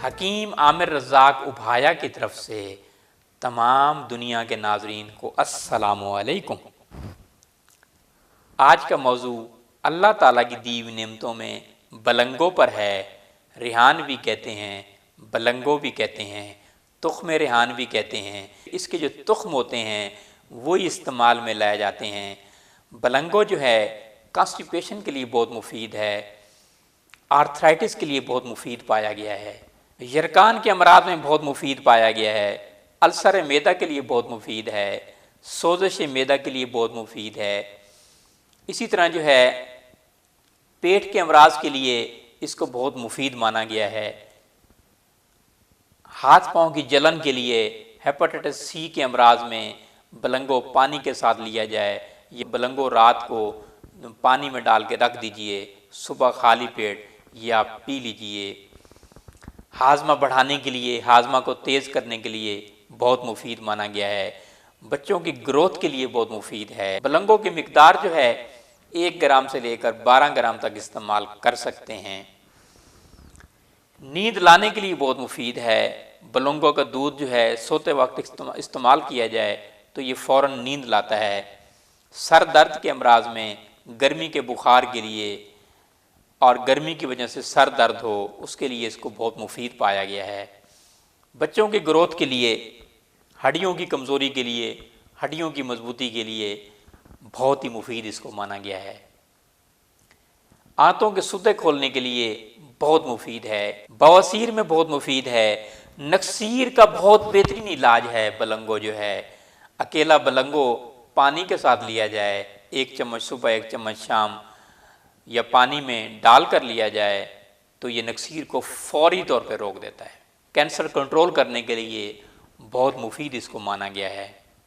حکیم عامر رزاق ابھایا کی طرف سے تمام دنیا کے ناظرین کو السلام علیکم۔ آج کا موضوع اللہ تعالیٰ کی دی ہوئی نعمتوں میں بلنگوں پر ہے۔ ریحان بھی کہتے ہیں، بلنگوں بھی کہتے ہیں، تخم ریحان بھی کہتے ہیں۔ اس کے جو تخم ہوتے ہیں وہی استعمال میں لائے جاتے ہیں۔ بلنگو جو ہے کانسٹیپیشن کے لیے بہت مفید ہے، آرتھرائٹس کے لیے بہت مفید پایا گیا ہے، یرکان کے امراض میں بہت مفید پایا گیا ہے، السر معدہ کے لیے بہت مفید ہے، سوزش معدہ کے لیے بہت مفید ہے۔ اسی طرح جو ہے پیٹ کے امراض کے لیے اس کو بہت مفید مانا گیا ہے۔ ہاتھ پاؤں کی جلن کے لیے، ہیپاٹائٹس سی کے امراض میں بلنگو پانی کے ساتھ لیا جائے۔ یہ بلنگو رات کو پانی میں ڈال کے رکھ دیجئے، صبح خالی پیٹ یہ آپ پی لیجئے۔ ہاضمہ بڑھانے کے لیے، ہاضمہ کو تیز کرنے کے لیے بہت مفید مانا گیا ہے۔ بچوں کی گروتھ کے لیے بہت مفید ہے۔ بلنگوں کی مقدار جو ہے 1 گرام سے لے کر 12 گرام تک استعمال کر سکتے ہیں۔ نیند لانے کے لیے بہت مفید ہے۔ بلنگوں کا دودھ جو ہے سوتے وقت استعمال کیا جائے تو یہ فوراً نیند لاتا ہے۔ سر درد کے امراض میں، گرمی کے بخار کے لیے اور گرمی کی وجہ سے سر درد ہو اس کے لیے اس کو بہت مفید پایا گیا ہے۔ بچوں کی گروتھ کے لیے، ہڈیوں کی کمزوری کے لیے، ہڈیوں کی مضبوطی کے لیے بہت ہی مفید اس کو مانا گیا ہے۔ آنتوں کے سوتے کھولنے کے لیے بہت مفید ہے۔ بواسیر میں بہت مفید ہے۔ نکسیر کا بہت بہترین علاج ہے بلنگو جو ہے۔ اکیلا بلنگو پانی کے ساتھ لیا جائے، 1 چمچ صبح 1 چمچ شام، یا پانی میں ڈال کر لیا جائے تو یہ نکسیر کو فوری طور پہ روک دیتا ہے۔ کینسر کنٹرول کرنے کے لیے بہت مفید اس کو مانا گیا ہے۔